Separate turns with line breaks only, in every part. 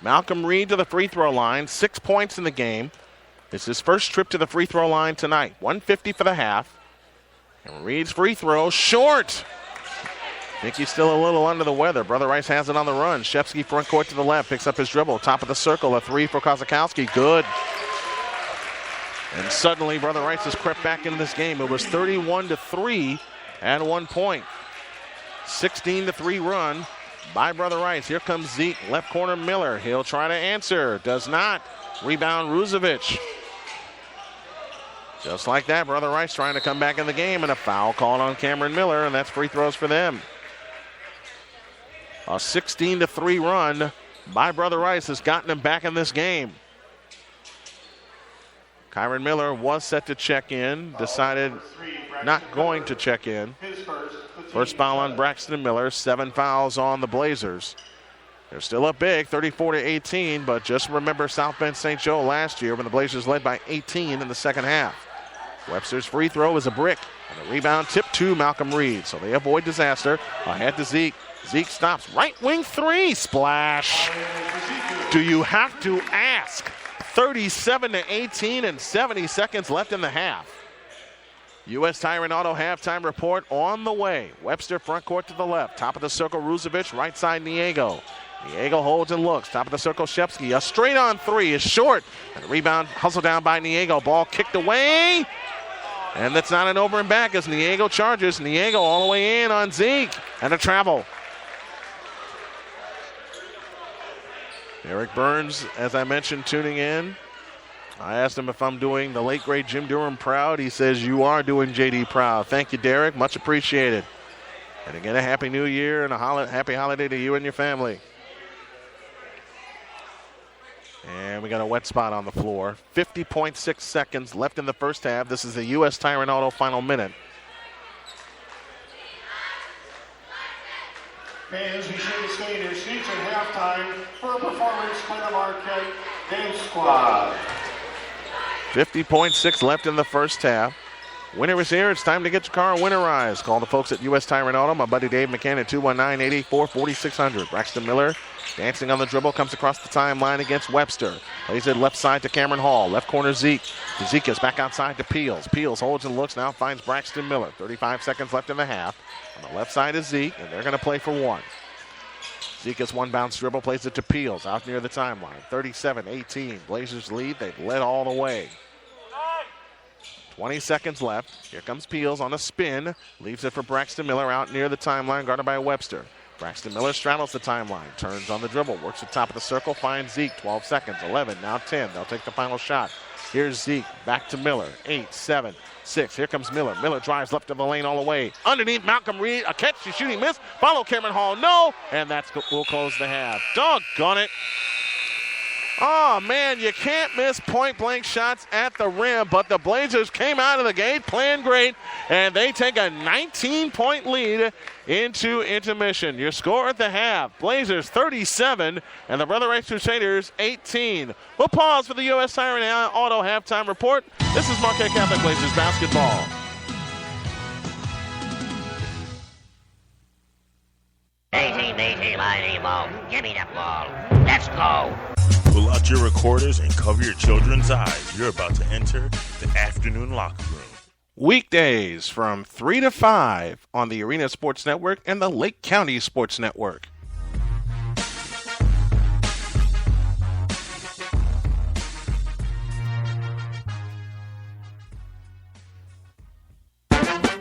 Malcolm Reed to the free throw line, 6 points in the game. It's his first trip to the free throw line tonight. 150 for the half. And Reed's free throw, short. I think he's still a little under the weather. Brother Rice has it on the run. Shepsky front court to the left, picks up his dribble. Top of the circle, a three for Kozakowski. Good. And suddenly, Brother Rice has crept back into this game. It was 31-3 at 1 point. 16-3 run by Brother Rice. Here comes Zeke, left corner Miller. He'll try to answer, does not. Rebound Ruzovic. Just like that, Brother Rice trying to come back in the game, and a foul called on Cameron Miller, and that's free throws for them. A 16-3 run by Brother Rice has gotten him back in this game. Kyron Miller was set to check in, decided not going to check in. First foul on Braxton Miller, 7 fouls on the Blazers. They're still up big, 34-18, but just remember South Bend St. Joe last year when the Blazers led by 18 in the second half. Webster's free throw is a brick, and the rebound tip to Malcolm Reed, so they avoid disaster. Ahead to Zeke. Zeke stops, right wing three, splash. Do you have to ask? 37-18 and 70 seconds left in the half. U.S. Tire and Auto halftime report on the way. Webster front court to the left. Top of the circle, Ruzovic. Right side, Niego. Niego holds and looks. Top of the circle, Shepsky. A straight on three is short. And a rebound hustled down by Niego. Ball kicked away. And that's not an over and back as Niego charges. Niego all the way in on Zeke. And a travel. Eric Burns, as I mentioned, tuning in. I asked him if I'm doing the late, great Jim Durham proud. He says, you are doing JD proud. Thank you, Derek. Much appreciated. And again, a happy new year and a happy holiday to you and your family. And we got a wet spot on the floor. 50.6 seconds left in the first half. This is the U.S. Tire and Auto final minute.
Fans, be sure to stay in your seats at halftime for a performance by the Marquette Dance Squad.
50.6 left in the first half. Winter is here. It's time to get your car winterized. Call the folks at U.S. Tire and Auto. My buddy Dave McCann at 219-884-4600. Braxton Miller dancing on the dribble, comes across the timeline against Webster. Plays it left side to Cameron Hall. Left corner Zeke. Zeke is back outside to Peels. Peels holds and looks, now finds Braxton Miller. 35 seconds left in the half. On the left side is Zeke, and they're going to play for one. Zeke has one bounce dribble, plays it to Peels out near the timeline. 37-18. Blazers lead. They've led all the way. 20 seconds left. Here comes Peels on a spin. Leaves it for Braxton Miller out near the timeline, guarded by Webster. Braxton Miller straddles the timeline, turns on the dribble, works the top of the circle, finds Zeke. 12 seconds, 11, now 10. They'll take the final shot. Here's Zeke, back to Miller. 8, 7, 6. Here comes Miller. Miller drives left of the lane all the way. Underneath Malcolm Reed, a catch, he's shooting, miss. Follow Cameron Hall, no. And will close the half. Doggone it. Oh, man, you can't miss point-blank shots at the rim, but the Blazers came out of the gate playing great, and they take a 19-point lead into intermission. Your score at the half, Blazers 37, and the Brother Rice Crusaders 18. We'll pause for the U.S. Tire and Auto halftime report. This is Marquette Catholic Blazers basketball.
Give me the ball. Let's go.
Pull out your recorders and cover your children's eyes. You're about to enter the afternoon locker room.
Weekdays from 3 to 5 on the Arena Sports Network and the Lake County Sports Network.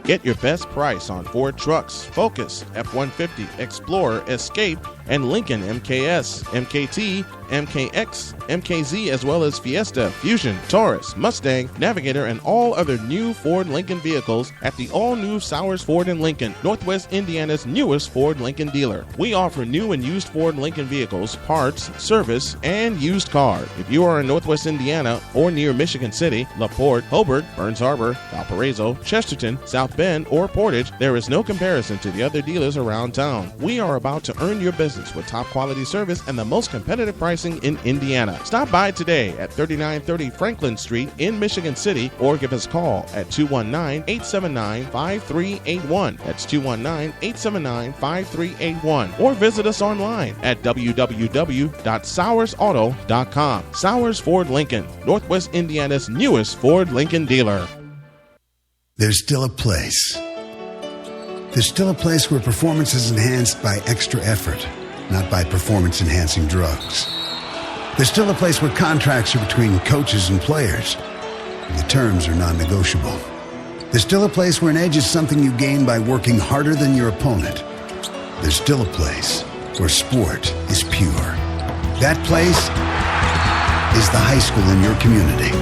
Get your best price on Ford trucks, Focus, F-150, Explorer, Escape, and Lincoln MKS, MKT, MKX, MKZ, as well as Fiesta, Fusion, Taurus, Mustang, Navigator, and all other new Ford Lincoln vehicles at the all-new Sowers Ford in Lincoln, Northwest Indiana's newest Ford Lincoln dealer. We offer new and used Ford Lincoln vehicles, parts, service, and used car. If you are in Northwest Indiana or near Michigan City, LaPorte, Hobart, Burns Harbor, Valparaiso, Chesterton, South Bend, or Portage, there is no comparison to the other dealers around town. We are about to earn your business with top quality service and the most competitive prices servicing in Indiana. Stop by today at 3930 Franklin Street in Michigan City or give us a call at 219-879-5381. That's 219-879-5381. Or visit us online at www.sowersauto.com. Sowers Ford Lincoln, Northwest Indiana's newest Ford Lincoln dealer.
There's still a place. There's still a place where performance is enhanced by extra effort, not by performance-enhancing drugs. There's still a place where contracts are between coaches and players, and the terms are non-negotiable. There's still a place where an edge is something you gain by working harder than your opponent. There's still a place where sport is pure. That place is the high school in your community.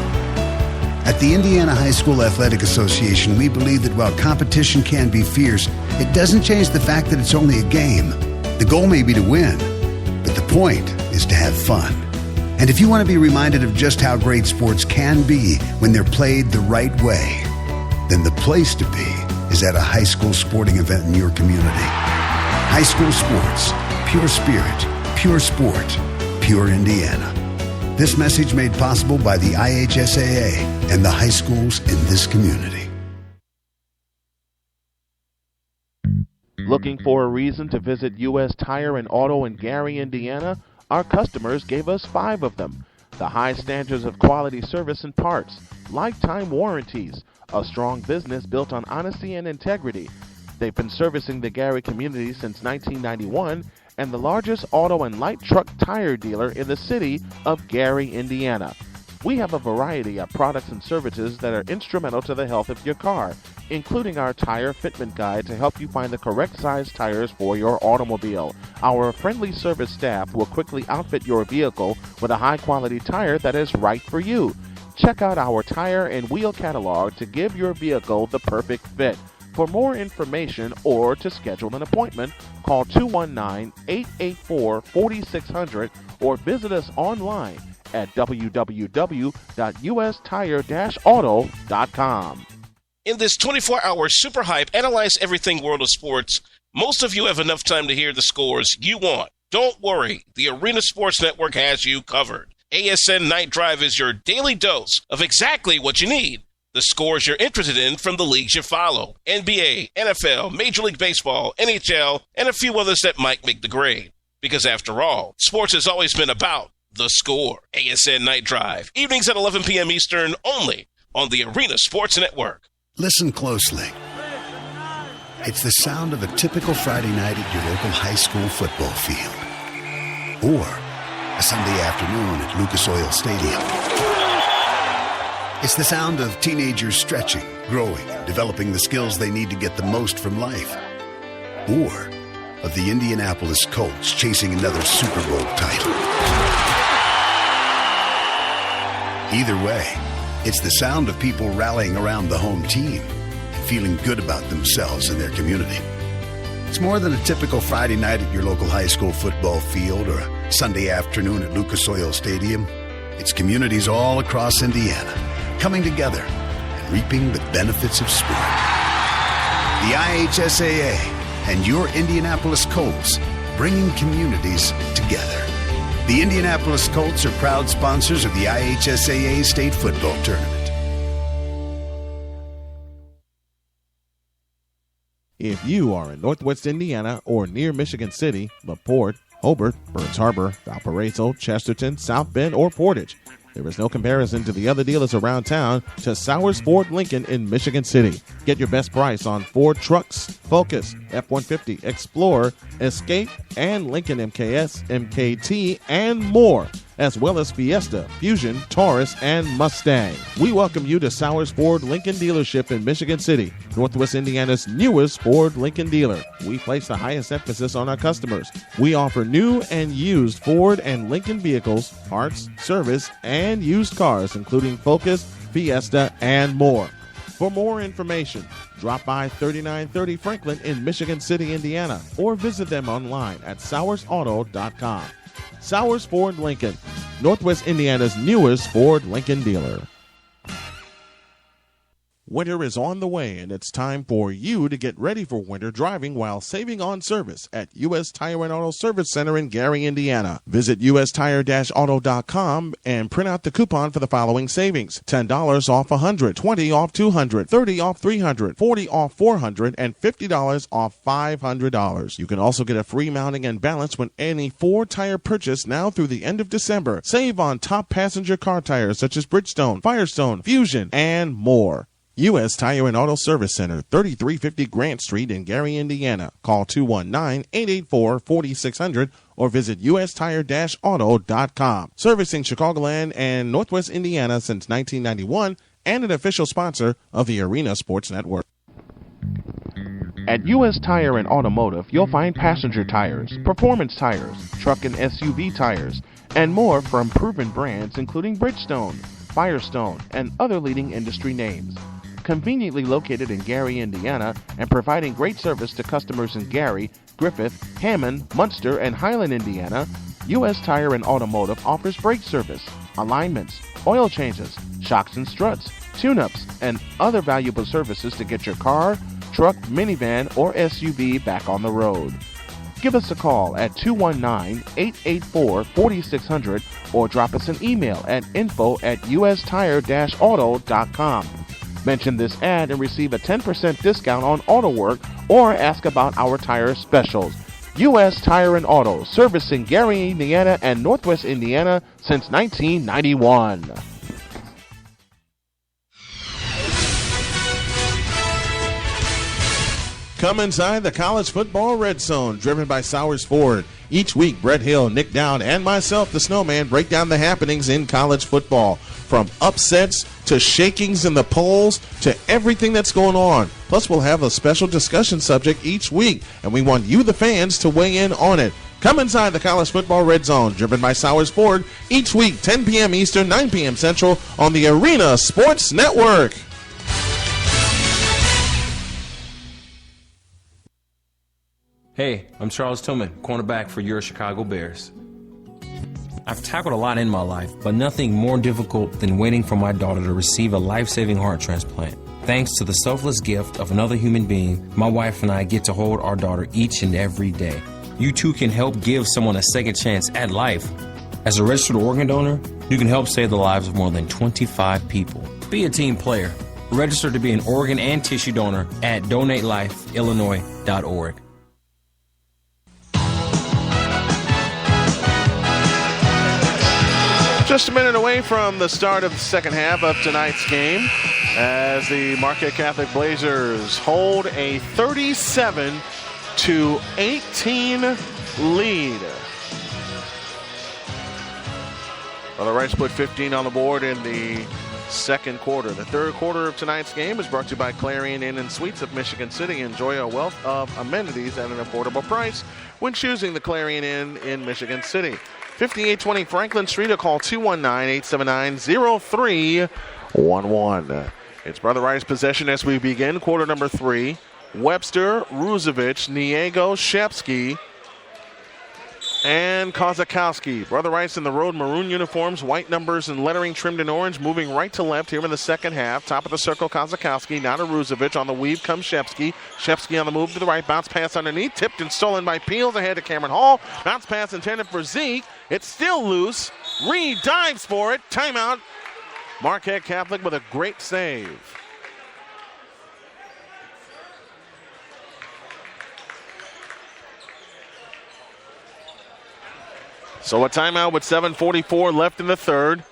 At the Indiana High School Athletic Association, we believe that while competition can be fierce, it doesn't change the fact that it's only a game. The goal may be to win, but the point is to have fun. And if you want to be reminded of just how great sports can be when they're played the right way, then the place to be is at a high school sporting event in your community. High school sports, pure spirit, pure sport, pure Indiana. This message made possible by the IHSAA and the high schools in this community.
Looking for a reason to visit U.S. Tire and Auto in Gary, Indiana? Our customers gave us 5 of them. The high standards of quality service and parts, lifetime warranties, a strong business built on honesty and integrity. They've been servicing the Gary community since 1991 and the largest auto and light truck tire dealer in the city of Gary, Indiana. We have a variety of products and services that are instrumental to the health of your car, including our tire fitment guide to help you find the correct size tires for your automobile. Our friendly service staff will quickly outfit your vehicle with a high-quality tire that is right for you. Check out our tire and wheel catalog to give your vehicle the perfect fit. For more information or to schedule an appointment, call 219-884-4600 or visit us online at www.ustire-auto.com.
In this 24-hour super hype analyze everything world of sports, most of you have enough time to hear the scores you want. Don't worry, the Arena Sports Network has you covered. ASN Night Drive is your daily dose of exactly what you need. The scores you're interested in from the leagues you follow. NBA, NFL, Major League Baseball, NHL, and a few others that might make the grade. Because after all, sports has always been about the score. ASN Night Drive, evenings at 11 p.m. Eastern, only on the Arena Sports Network.
Listen closely. It's the sound of a typical Friday night at your local high school football field. Or a Sunday afternoon at Lucas Oil Stadium. It's the sound of teenagers stretching, growing, and developing the skills they need to get the most from life. Or of the Indianapolis Colts chasing another Super Bowl title. Either way, it's the sound of people rallying around the home team and feeling good about themselves and their community. It's more than a typical Friday night at your local high school football field or a Sunday afternoon at Lucas Oil Stadium. It's communities all across Indiana coming together and reaping the benefits of sport. The IHSAA and your Indianapolis Colts bringing communities together. The Indianapolis Colts are proud sponsors of the IHSAA State Football Tournament.
If you are in Northwest Indiana or near Michigan City, LaPorte, Hobart, Burns Harbor, Valparaiso, Chesterton, South Bend, or Portage, there is no comparison to the other dealers around town to Sowers Ford Lincoln in Michigan City. Get your best price on Ford trucks, Focus, F-150, Explorer, Escape, and Lincoln MKS, MKT, and more, as well as Fiesta, Fusion, Taurus, and Mustang. We welcome you to Sowers Ford Lincoln dealership in Michigan City, Northwest Indiana's newest Ford Lincoln dealer. We place the highest emphasis on our customers. We offer new and used Ford and Lincoln vehicles, parts, service, and used cars, including Focus, Fiesta, and more. For more information, drop by 3930 Franklin in Michigan City, Indiana, or visit them online at sowersauto.com. Sowers Ford Lincoln, Northwest Indiana's newest Ford Lincoln dealer. Winter is on the way, and it's time for you to get ready for winter driving while saving on service at U.S. Tire and Auto Service Center in Gary, Indiana. Visit ustire-auto.com and print out the coupon for the following savings: $10 off 100, $20 off 200, $30 off 300, $40 off 400, and $50 off $500. You can also get a free mounting and balance when any 4-tire purchase now through the end of December. Save on top passenger car tires such as Bridgestone, Firestone, Fusion, and more. U.S. Tire and Auto Service Center, 3350 Grant Street in Gary, Indiana. Call 219-884-4600 or visit ustire-auto.com. Servicing Chicagoland and Northwest Indiana since 1991 and an official sponsor of the Arena Sports Network. At U.S. Tire and Automotive, you'll find passenger tires, performance tires, truck and SUV tires, and more from proven brands including Bridgestone, Firestone, and other leading industry names. Conveniently located in Gary, Indiana, and providing great service to customers in Gary, Griffith, Hammond, Munster, and Highland, Indiana, U.S. Tire and Automotive offers brake service, alignments, oil changes, shocks and struts, tune-ups, and other valuable services to get your car, truck, minivan, or SUV back on the road. Give us a call at 219-884-4600 or drop us an email at info@ustire-auto.com. Mention this ad and receive a 10% discount on auto work or ask about our tire specials. U.S. Tire and Auto, servicing Gary, Indiana and Northwest Indiana since 1991. Come inside the College Football Red Zone, driven by Sowers Ford. Each week, Brett Hill, Nick Dowd, and myself, the Snowman, break down the happenings in college football. From upsets to shakings in the polls to everything that's going on. Plus, we'll have a special discussion subject each week, and we want you, the fans, to weigh in on it. Come inside the College Football Red Zone, driven by Sowers Ford, each week, 10 p.m. Eastern, 9 p.m. Central, on the Arena Sports Network.
Hey, I'm Charles Tillman, cornerback for your Chicago Bears. I've tackled a lot in my life, but nothing more difficult than waiting for my daughter to receive a life-saving heart transplant. Thanks to the selfless gift of another human being, my wife and I get to hold our daughter each and every day. You too can help give someone a second chance at life. As a registered organ donor, you can help save the lives of more than 25 people. Be a team player. Register to be an organ and tissue donor at donatelifeillinois.org.
Just a minute away from the start of the second half of tonight's game as the Marquette Catholic Blazers hold a 37-18 lead. Well, the Rights put 15 on the board in the second quarter. The third quarter of tonight's game is brought to you by Clarion Inn and Suites of Michigan City. Enjoy a wealth of amenities at an affordable price when choosing the Clarion Inn in Michigan City. 5820 Franklin Street, or call 219-879-0311. It's Brother Rice possession as we begin quarter number 3. Webster, Ruzevich, Niego, Shepsky, and Kozakowski. Brother Rice in the road maroon uniforms, white numbers and lettering trimmed in orange, moving right to left here in the second half. Top of the circle, Kozakowski. Now to Ruzevich. On the weave comes Shepsky. Shepsky on the move to the right. Bounce pass underneath. Tipped and stolen by Peels. Ahead to Cameron Hall. Bounce pass intended for Zeke. It's still loose. Reed dives for it. Timeout. Marquette Catholic with a great save. So a timeout with 7:44 left in the third.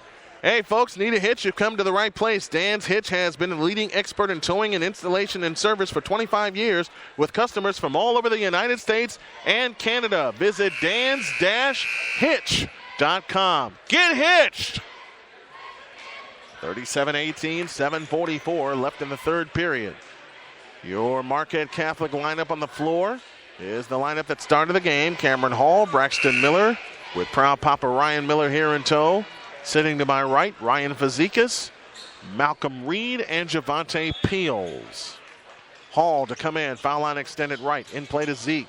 Hey, folks, need a hitch? You've come to the right place. Dan's Hitch has been a leading expert in towing and installation and service for 25 years with customers from all over the United States and Canada. Visit dans-hitch.com. Get hitched! 37-18, 7:44 left in the third period. Your Marquette Catholic lineup on the floor is the lineup that started the game. Cameron Hall, Braxton Miller, with proud Papa Ryan Miller here in tow. Sitting to my right, Ryan Fazekas, Malcolm Reed, and Javante Peels. Hall to come in, foul line extended right, in play to Zeke.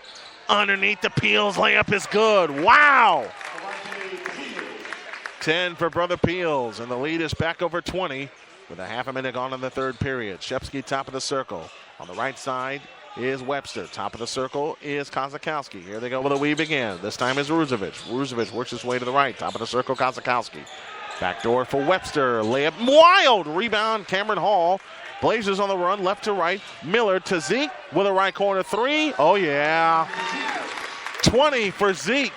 Underneath the Peels, layup is good. Wow! 10 for Brother Peels, and the lead is back over 20. with a half a minute gone in the third period. Shepsky top of the circle. On the right side is Webster. Top of the circle is Kozakowski. Here they go with a weave again. This time is Ruzovic. Ruzovic works his way to the right. Top of the circle, Kozakowski. Backdoor for Webster. Layup. Wild rebound, Cameron Hall. Blazers on the run, left to right. Miller to Zeke with a right corner three. Oh, yeah. 20 for Zeke.